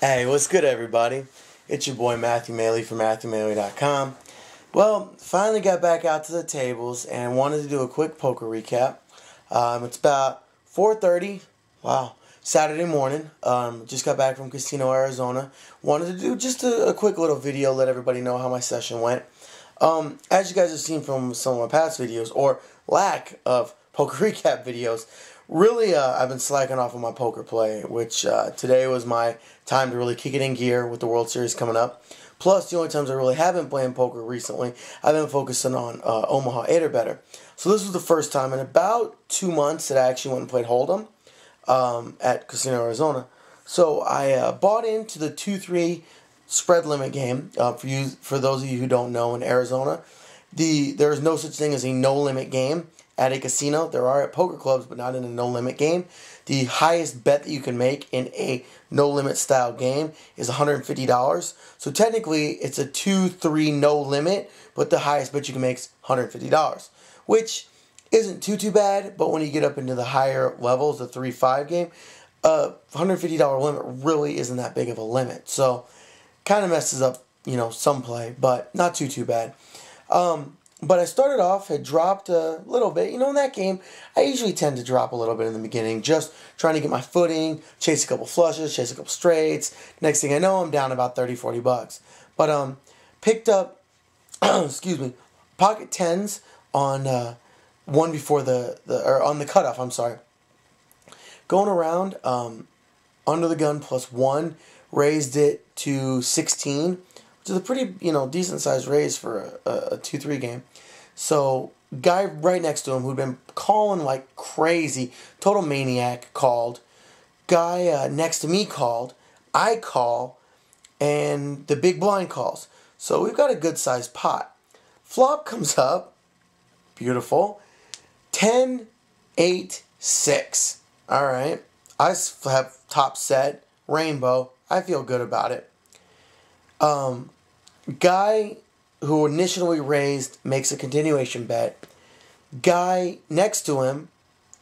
Hey, what's good, everybody? It's your boy Matthew Maley from MatthewMaley.com. Well, finally got back out to the tables and wanted to do a quick poker recap. It's about 4:30. Wow, Saturday morning. Just got back from Casino, Arizona. Wanted to do just a quick little video, let everybody know how my session went. As you guys have seen from some of my past videos, or lack of poker recap videos, really, I've been slacking off on my poker play, which today was my time to really kick it in gear with the World Series coming up. Plus, the only times I really haven't been playing poker recently, I've been focusing on Omaha 8 or better. So this was the first time in about 2 months that I actually went and played Hold'em at Casino, Arizona. So I bought into the 2-3 spread limit game. For those of you who don't know, in Arizona, there is no such thing as a no limit game at a casino. There are at poker clubs, but not in a no limit game. The highest bet that you can make in a no limit style game is $150. So technically, it's a 2-3 no limit, but the highest bet you can make is $150, which isn't too bad. But when you get up into the higher levels, the 3-5 game, $150 limit really isn't that big of a limit. So kind of messes up, some play, but not too bad. But I started off, had dropped a little bit. In that game, I usually tend to drop a little bit in the beginning, just trying to get my footing, chase a couple flushes, chase a couple straights. Next thing I know, I'm down about $30-40. But picked up, excuse me, pocket tens on one before or on the cutoff. I'm sorry. Going around, under the gun +1, raised it to 16, which is a pretty, decent sized raise for a 2-3 game. So, guy right next to him who'd been calling like crazy, total maniac, called. Guy next to me called. I call, and the big blind calls. So we've got a good sized pot. Flop comes up, beautiful. 10, 8, 6. All right, I have top set, rainbow. I feel good about it. Guy who initially raised makes a continuation bet. Guy next to him,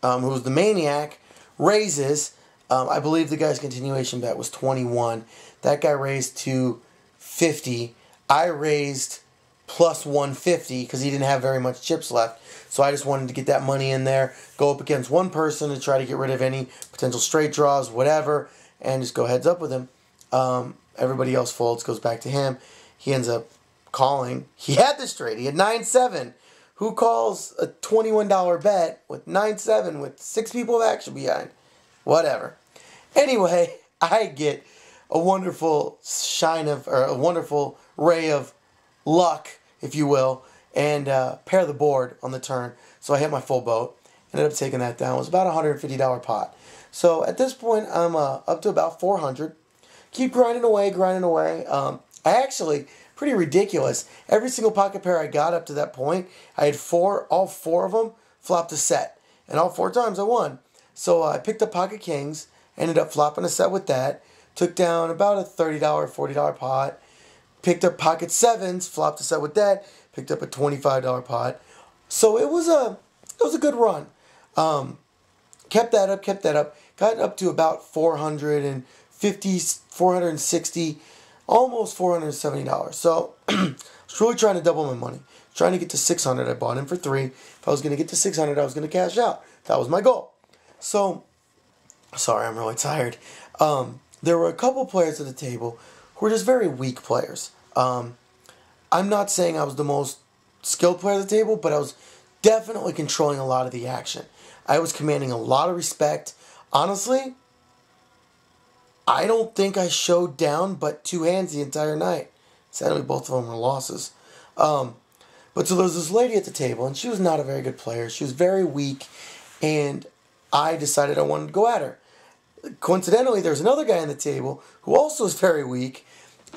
who's the maniac, raises. I believe the guy's continuation bet was 21. That guy raised to 50. I raised plus 150 because he didn't have very much chips left. So I just wanted to get that money in there, go up against one person to try to get rid of any potential straight draws, whatever, and just go heads up with him. Everybody else folds, goes back to him. He ends up calling. He had the straight. He had 9-7. Who calls a $21 bet with 9-7 with 6 people of action behind? Whatever. Anyway, I get a wonderful a wonderful ray of luck, if you will, and pair the board on the turn. So I hit my full boat. Ended up taking that down. It was about a $150 pot. So at this point, I'm up to about 400. Keep grinding away. I actually, pretty ridiculous. Every single pocket pair I got up to that point, I had all four of them flopped a set. And all 4 times I won. So I picked up pocket kings, ended up flopping a set with that. Took down about a $30, $40 pot. Picked up pocket sevens, flopped a set with that. Picked up a $25 pot. So it was a good run. Kept that up. Got up to about 450, 460, almost $470. So I was really trying to double my money. Trying to get to 600. I bought in for 3. If I was going to get to 600, I was going to cash out. That was my goal. So, sorry, I'm really tired. There were a couple players at the table who were just very weak players. I'm not saying I was the most skilled player at the table, but I was definitely controlling a lot of the action. I was commanding a lot of respect. Honestly, I don't think I showed down but 2 hands the entire night. Sadly, both of them were losses. But so there was this lady at the table, and she was not a very good player. She was very weak, and I decided I wanted to go at her. Coincidentally, there's another guy on the table who also is very weak.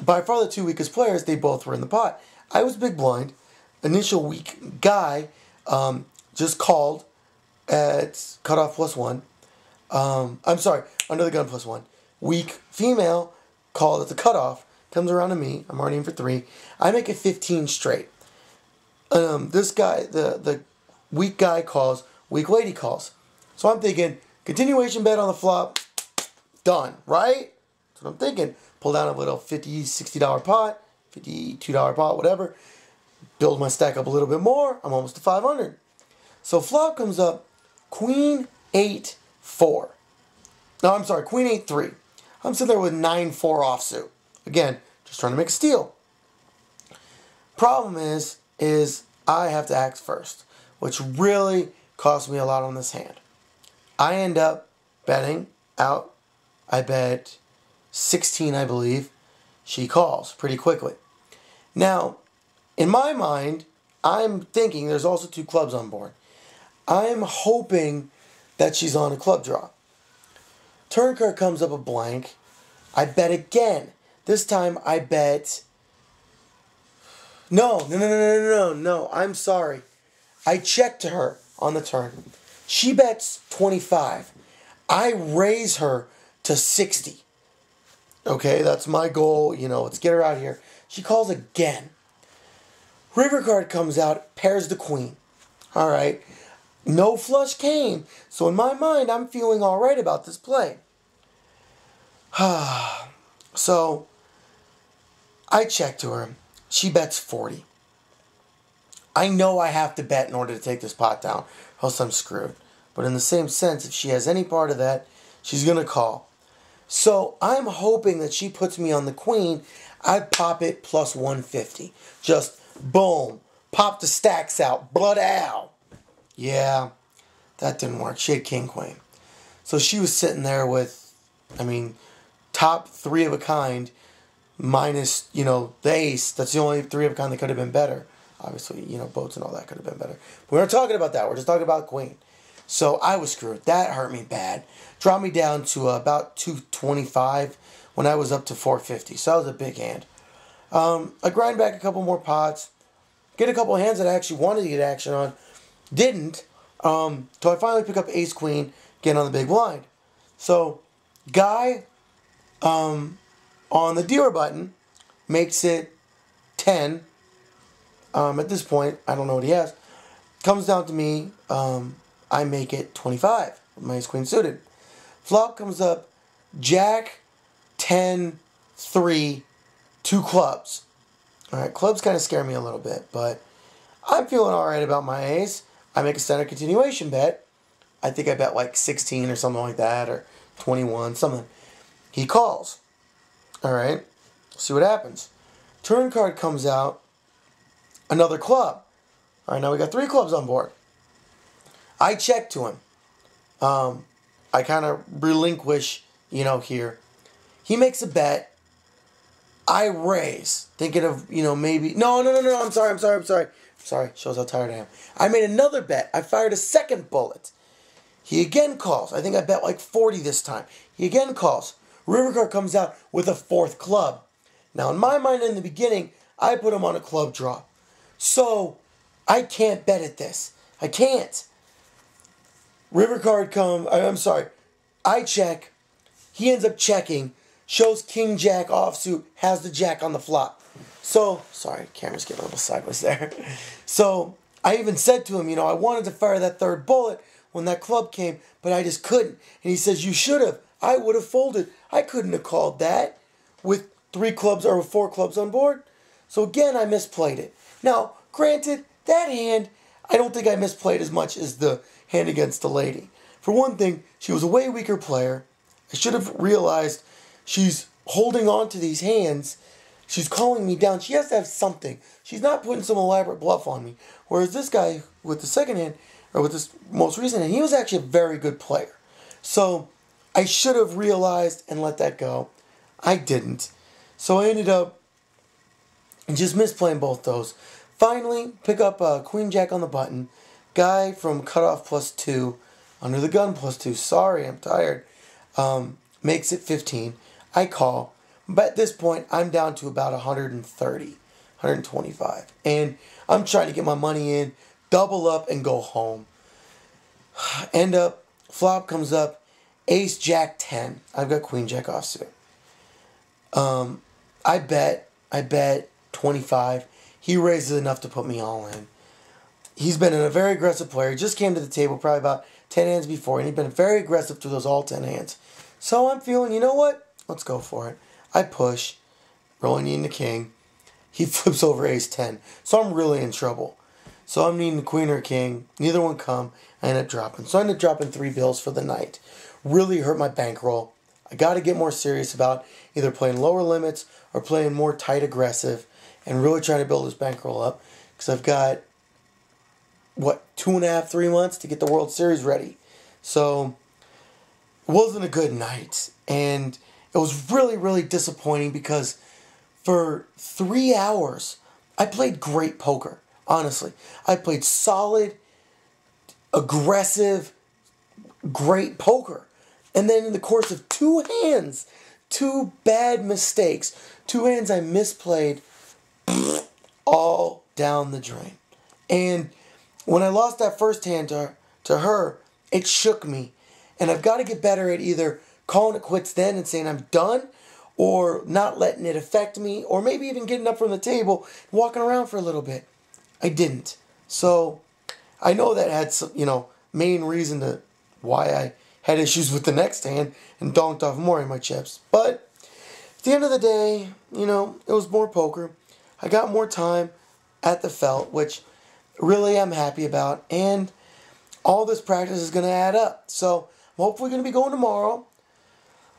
By far the 2 weakest players, they both were in the pot. I was big blind. Initial weak guy just called at cutoff +1. I'm sorry, under the gun +1. Weak female called at the cutoff. Comes around to me. I'm already in for 3. I make it 15 straight. This guy, the weak guy calls. Weak lady calls. So I'm thinking, continuation bet on the flop. Done, right? That's what I'm thinking. Pull down a little $50, $60 pot, $52 pot, whatever. Build my stack up a little bit more. I'm almost to 500. So flop comes up queen 8-4. No, I'm sorry, queen 8-3. I'm sitting there with 9-4 offsuit. Again, just trying to make a steal. Problem is I have to act first, which really cost me a lot on this hand. I end up betting out. I bet 16, I believe. She calls pretty quickly. Now, in my mind, I'm thinking there's also 2 clubs on board. I'm hoping that she's on a club draw. Turn card comes up a blank. I bet again. This time I bet... No. I'm sorry. I checked to her on the turn. She bets 25. I raise her to 60. Okay, that's my goal. Let's get her out here. She calls again. River card comes out, pairs the queen. All right. No flush came. So in my mind, I'm feeling all right about this play. So I check to her. She bets 40. I know I have to bet in order to take this pot down, or else I'm screwed. But in the same sense, if she has any part of that, she's going to call. So I'm hoping that she puts me on the queen. I pop it plus 150. Just boom. Pop the stacks out. Blood out. Yeah, that didn't work. She had king queen. So she was sitting there with, top 3 of a kind minus, the ace. That's the only 3 of a kind that could have been better. Obviously, boats and all that could have been better. But we're not talking about that. We're just talking about queen. So I was screwed. That hurt me bad. Dropped me down to about 225 when I was up to 450. So that was a big hand. I grind back a couple more pots. Get a couple of hands that I actually wanted to get action on. Didn't. So I finally pick up ace queen, get on the big blind. So guy on the dealer button makes it 10. At this point, I don't know what he has. Comes down to me. I make it 25 with my ace queen suited. Flop comes up jack, 10, 3, 2 clubs. All right, clubs kind of scare me a little bit, but I'm feeling all right about my ace. I make a standard continuation bet. I think I bet like 16 or something like that, or 21, something. He calls. All right, see what happens. Turn card comes out, another club. All right, now we got 3 clubs on board. I check to him. I kind of relinquish, here. He makes a bet. I raise, thinking of, maybe... No, I'm sorry. Shows how tired I am. I made another bet. I fired a second bullet. He again calls. I think I bet like 40 this time. He again calls. River card comes out with a 4th club. Now, in my mind, in the beginning, I put him on a club draw. So, I can't bet at this. I can't. River card I check. He ends up checking. Shows king jack offsuit. Has the jack on the flop. So, sorry, camera's getting a little sideways there. So, I even said to him, I wanted to fire that 3rd bullet when that club came, but I just couldn't. And he says, you should have. I would have folded. I couldn't have called that with 3 clubs or 4 clubs on board. So again, I misplayed it. Now, granted, that hand, I don't think I misplayed as much as the hand against the lady. For one thing, she was a way weaker player. I should have realized she's holding on to these hands. She's calling me down. She has to have something. She's not putting some elaborate bluff on me. Whereas this guy with the second hand, or with this most recent hand, he was actually a very good player. So I should have realized and let that go. I didn't. So I ended up just misplaying both those. Finally, pick up queen jack on the button. Guy from cutoff +2, under the gun +2. Sorry, I'm tired. Makes it 15. I call. But at this point, I'm down to about 130, 125. And I'm trying to get my money in, double up, and go home. End up, flop comes up, ace, jack, 10. I've got queen, jack offsuit. I bet 25. He raises enough to put me all in. He's been a very aggressive player. He just came to the table probably about 10 hands before, and he's been very aggressive through those all 10 hands. So I'm feeling, you know what? let's go for it. I push, rolling needing the king. He flips over ace-10. So I'm really in trouble. So I'm needing the queen or king. Neither one come. I end up dropping. So I end up dropping 3 bills for the night. Really hurt my bankroll. I got to get more serious about either playing lower limits or playing more tight aggressive and really trying to build this bankroll up. Because I've got, 2.5, 3 months to get the World Series ready. So it wasn't a good night. And it was really, really disappointing because for 3 hours, I played great poker, honestly. I played solid, aggressive, great poker. And then in the course of 2 hands, 2 bad mistakes, 2 hands I misplayed, all down the drain. And when I lost that first hand to her, it shook me. And I've got to get better at either calling it quits then and saying I'm done, or not letting it affect me, or maybe even getting up from the table and walking around for a little bit. I didn't. So I know that had some, main reason to why I had issues with the next hand and donked off more in my chips. But at the end of the day, it was more poker. I got more time at the felt, which really I'm happy about. And all this practice is going to add up. So I'm hopefully going to be going tomorrow.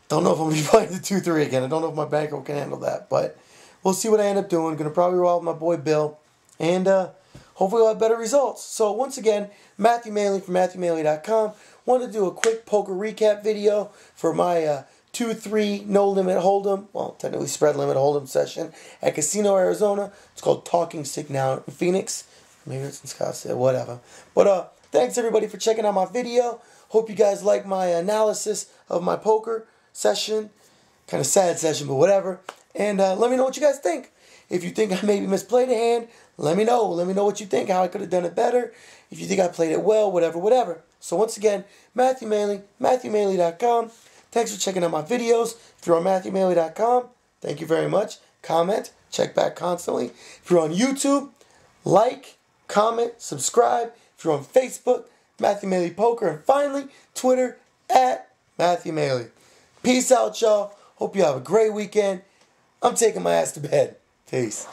Don't know if I'm going to be playing the 2-3 again. I don't know if my bankroll can handle that. But we'll see what I end up doing. Going to probably roll with my boy Bill. And hopefully we'll have better results. So once again, Matthew Maley from MatthewMaley.com. Wanted to do a quick poker recap video for my 2-3 no limit hold'em. Well, technically spread limit hold'em session at Casino Arizona. It's called Talking Stick now in Phoenix. Maybe it's in Scottsdale, whatever. But thanks everybody for checking out my video. Hope you guys like my analysis of my poker session. Kind of sad session, but whatever. And let me know what you guys think. If you think I maybe misplayed a hand, let me know. Let me know what you think, how I could have done it better. If you think I played it well, whatever. So once again, Matthew Maley, MatthewMaley.com. Thanks for checking out my videos. If you're on MatthewMaley.com, thank you very much. Comment, check back constantly. If you're on YouTube, like, comment, subscribe. If you're on Facebook, Matthew Maley Poker. And finally, Twitter, at Matthew Maley. Peace out, y'all. Hope you have a great weekend. I'm taking my ass to bed. Peace.